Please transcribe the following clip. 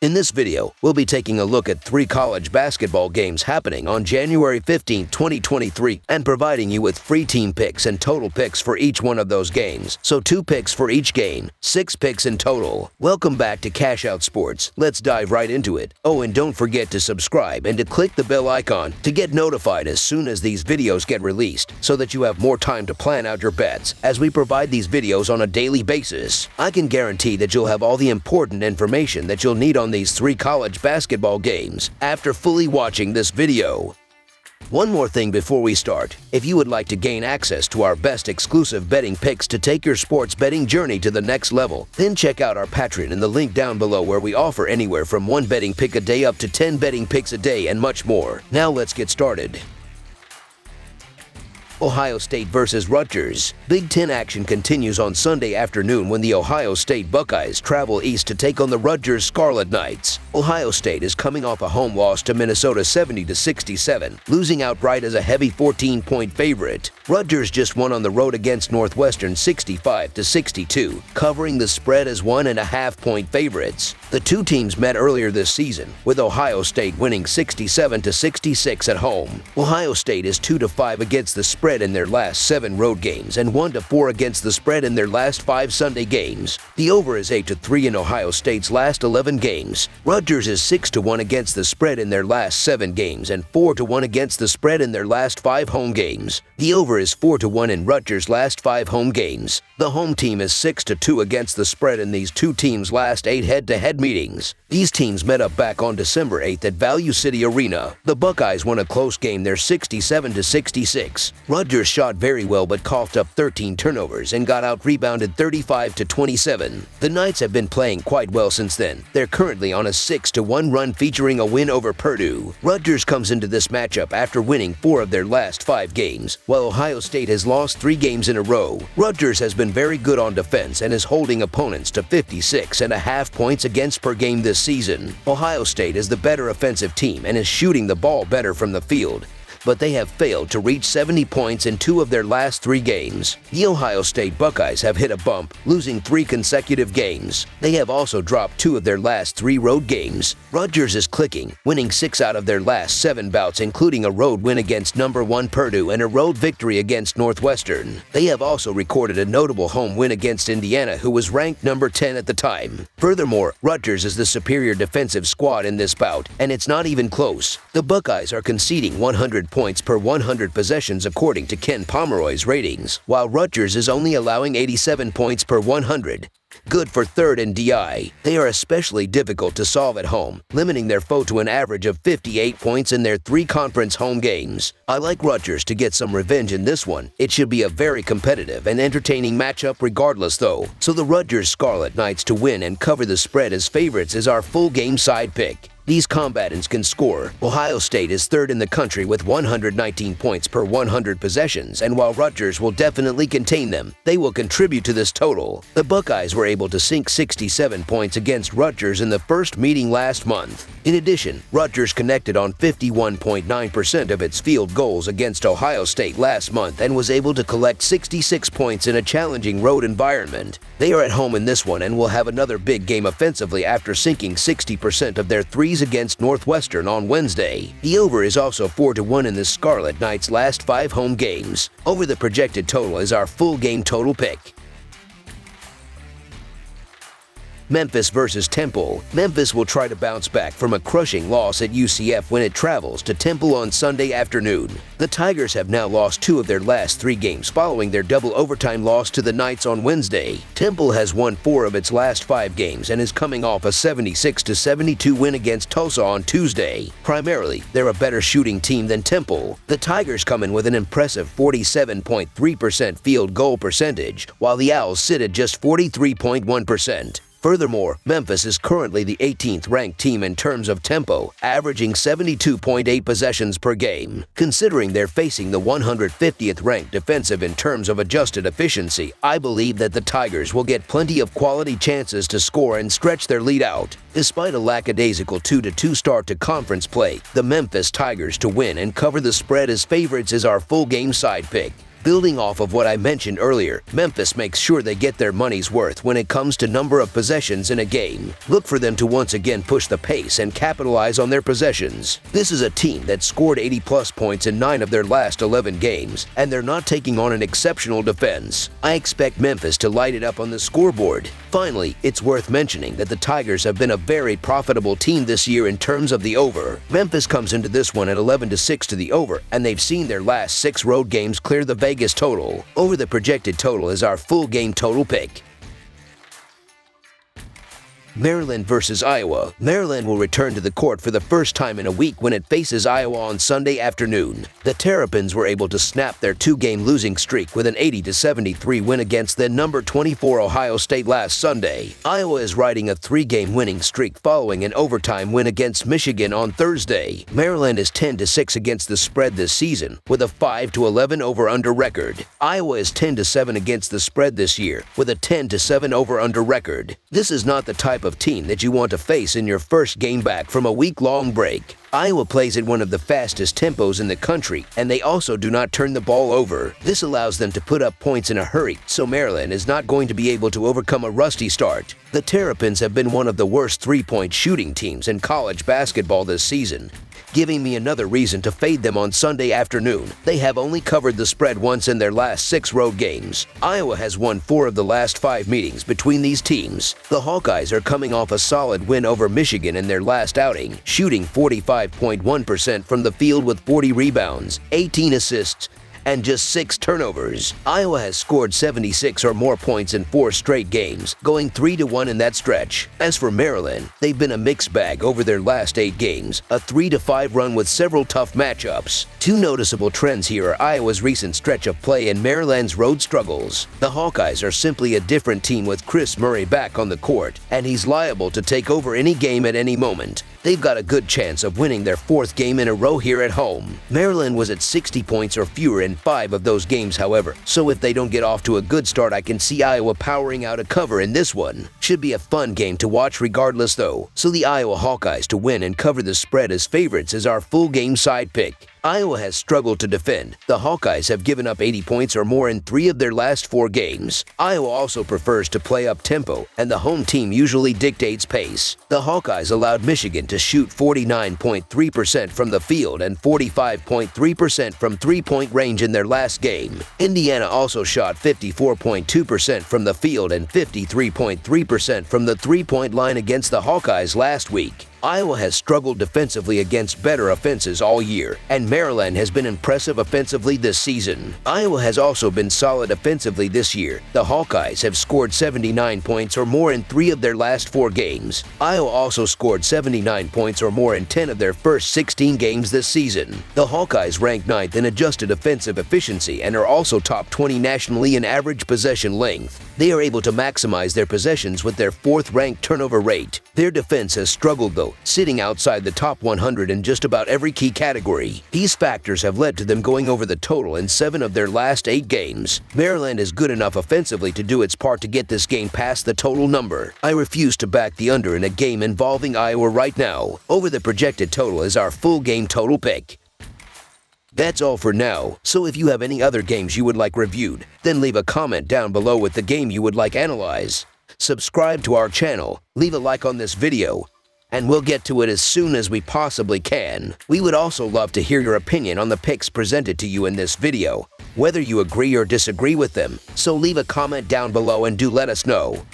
In this video, we'll be taking a look at 3 college basketball games happening on January 15, 2023, and providing you with free team picks and total picks for each one of those games. So 2 picks for each game, 6 picks in total. Welcome back to Cash Out Sports. Let's dive right into it. Oh, and don't forget to subscribe and to click the bell icon to get notified as soon as these videos get released, so that you have more time to plan out your bets as we provide these videos on a daily basis. I can guarantee that you'll have all the important information that you'll need on these 3 college basketball games after fully watching this video. One more thing before we start. If you would like to gain access to our best exclusive betting picks to take your sports betting journey to the next level, then check out our Patreon in the link down below, where we offer anywhere from 1 betting pick a day up to 10 betting picks a day and much more. Now let's get started. Ohio State versus Rutgers. Big Ten action continues on Sunday afternoon when the Ohio State Buckeyes travel east to take on the Rutgers Scarlet Knights. Ohio State is coming off a home loss to Minnesota 70-67, losing outright as a heavy 14-point favorite. Rutgers just won on the road against Northwestern 65-62, covering the spread as 1.5-point favorites. The 2 teams met earlier this season, with Ohio State winning 67-66 at home. Ohio State is 2-5 against the spread in their last 7 road games and 1-4 against the spread in their last 5 Sunday games. The over is 8-3 in Ohio State's last 11 games. Rutgers is 6-1 against the spread in their last 7 games and 4-1 against the spread in their last 5 home games. The over is 4-1 in Rutgers' last 5 home games. The home team is 6-2 against the spread in these 2 teams' last 8 head-to-head meetings. These teams met up back on December 8th at Value City Arena. The Buckeyes won a close game there 67-66. Rutgers shot very well but coughed up 13 turnovers and got out-rebounded 35-27. The Knights have been playing quite well since then. They're currently on a 6-1 run featuring a win over Purdue. Rutgers comes into this matchup after winning 4 of their last 5 games, while Ohio State has lost 3 games in a row. Rutgers has been very good on defense and is holding opponents to 56.5 points against per game this season. Ohio State is the better offensive team and is shooting the ball better from the field, but they have failed to reach 70 points in 2 of their last 3 games. The Ohio State Buckeyes have hit a bump, losing 3 consecutive games. They have also dropped 2 of their last 3 road games. Rutgers is clicking, winning 6 out of their last 7 bouts, including a road win against number 1 Purdue and a road victory against Northwestern. They have also recorded a notable home win against Indiana, who was ranked number 10 at the time. Furthermore, Rutgers is the superior defensive squad in this bout, and it's not even close. The Buckeyes are conceding 100 points per 100 possessions according to Ken Pomeroy's ratings, while Rutgers is only allowing 87 points per 100. Good for 3rd in DI. They are especially difficult to solve at home, limiting their foe to an average of 58 points in their 3 conference home games. I like Rutgers to get some revenge in this one. It should be a very competitive and entertaining matchup regardless though. So the Rutgers Scarlet Knights to win and cover the spread as favorites is our full game side pick. These combatants can score. Ohio State is 3rd in the country with 119 points per 100 possessions, and while Rutgers will definitely contain them, they will contribute to this total. The Buckeyes were able to sink 67 points against Rutgers in the first meeting last month. In addition, Rutgers connected on 51.9% of its field goals against Ohio State last month and was able to collect 66 points in a challenging road environment. They are at home in this one and will have another big game offensively after sinking 60% of their 3s against Northwestern on Wednesday. The over is also 4-1 in the Scarlet Knights' last 5 home games. Over the projected total is our full game total pick. Memphis versus Temple. Memphis will try to bounce back from a crushing loss at UCF when it travels to Temple on Sunday afternoon. The Tigers have now lost 2 of their last 3 games following their double overtime loss to the Knights on Wednesday. Temple has won 4 of its last 5 games and is coming off a 76-72 win against Tulsa on Tuesday. Primarily, they're a better shooting team than Temple. The Tigers come in with an impressive 47.3% field goal percentage, while the Owls sit at just 43.1%. Furthermore, Memphis is currently the 18th ranked team in terms of tempo, averaging 72.8 possessions per game. Considering they're facing the 150th ranked defensive in terms of adjusted efficiency, I believe that the Tigers will get plenty of quality chances to score and stretch their lead out. Despite a lackadaisical 2-2 start to conference play, the Memphis Tigers to win and cover the spread as favorites is our full game side pick. Building off of what I mentioned earlier, Memphis makes sure they get their money's worth when it comes to number of possessions in a game. Look for them to once again push the pace and capitalize on their possessions. This is a team that scored 80-plus points in 9 of their last 11 games, and they're not taking on an exceptional defense. I expect Memphis to light it up on the scoreboard. Finally, it's worth mentioning that the Tigers have been a very profitable team this year in terms of the over. Memphis comes into this one at 11-6 to the over, and they've seen their last 6 road games clear the Vegas total. Over the projected total is our full game total pick. Maryland versus Iowa. Maryland will return to the court for the first time in a week when it faces Iowa on Sunday afternoon. The Terrapins were able to snap their 2-game losing streak with an 80-73 win against the number 24 Ohio State last Sunday. Iowa is riding a 3-game winning streak following an overtime win against Michigan on Thursday. Maryland is 10-6 against the spread this season with a 5-11 over-under record. Iowa is 10-7 against the spread this year with a 10-7 over-under record. This is not the type of team that you want to face in your first game back from a week-long break. Iowa plays at one of the fastest tempos in the country, and they also do not turn the ball over. This allows them to put up points in a hurry, so Maryland is not going to be able to overcome a rusty start. The Terrapins have been one of the worst three-point shooting teams in college basketball this season, giving me another reason to fade them on Sunday afternoon. They have only covered the spread once in their last 6 road games. Iowa has won 4 of the last 5 meetings between these teams. The Hawkeyes are coming off a solid win over Michigan in their last outing, shooting 45.1% from the field with 40 rebounds, 18 assists, and just 6 turnovers. Iowa has scored 76 or more points in 4 straight games, going 3-1 in that stretch. As for Maryland, they've been a mixed bag over their last 8 games, a 3-5 run with several tough matchups. 2 noticeable trends here are Iowa's recent stretch of play and Maryland's road struggles. The Hawkeyes are simply a different team with Chris Murray back on the court, and he's liable to take over any game at any moment. They've got a good chance of winning their 4th game in a row here at home. Maryland was at 60 points or fewer in 5 of those games, however, so if they don't get off to a good start, I can see Iowa powering out a cover in this one. Should be a fun game to watch regardless though, so the Iowa Hawkeyes to win and cover the spread as favorites is our full game side pick. Iowa has struggled to defend. The Hawkeyes have given up 80 points or more in 3 of their last 4 games. Iowa also prefers to play up tempo, and the home team usually dictates pace. The Hawkeyes allowed Michigan to shoot 49.3% from the field and 45.3% from 3-point range in their last game. Indiana also shot 54.2% from the field and 53.3% from the 3-point line against the Hawkeyes last week. Iowa has struggled defensively against better offenses all year, and Maryland has been impressive offensively this season. Iowa has also been solid offensively this year. The Hawkeyes have scored 79 points or more in 3 of their last 4 games. Iowa also scored 79 points or more in 10 of their first 16 games this season. The Hawkeyes rank 9th in adjusted offensive efficiency and are also top 20 nationally in average possession length. They are able to maximize their possessions with their 4th-ranked turnover rate. Their defense has struggled though, sitting outside the top 100 in just about every key category. These factors have led to them going over the total in 7 of their last 8 games. Maryland is good enough offensively to do its part to get this game past the total number. I refuse to back the under in a game involving Iowa right now. Over the projected total is our full game total pick. That's all for now, so if you have any other games you would like reviewed, then leave a comment down below with the game you would like analyzed. Subscribe to our channel, leave a like on this video, and we'll get to it as soon as we possibly can. We would also love to hear your opinion on the picks presented to you in this video, whether you agree or disagree with them, so leave a comment down below and do let us know.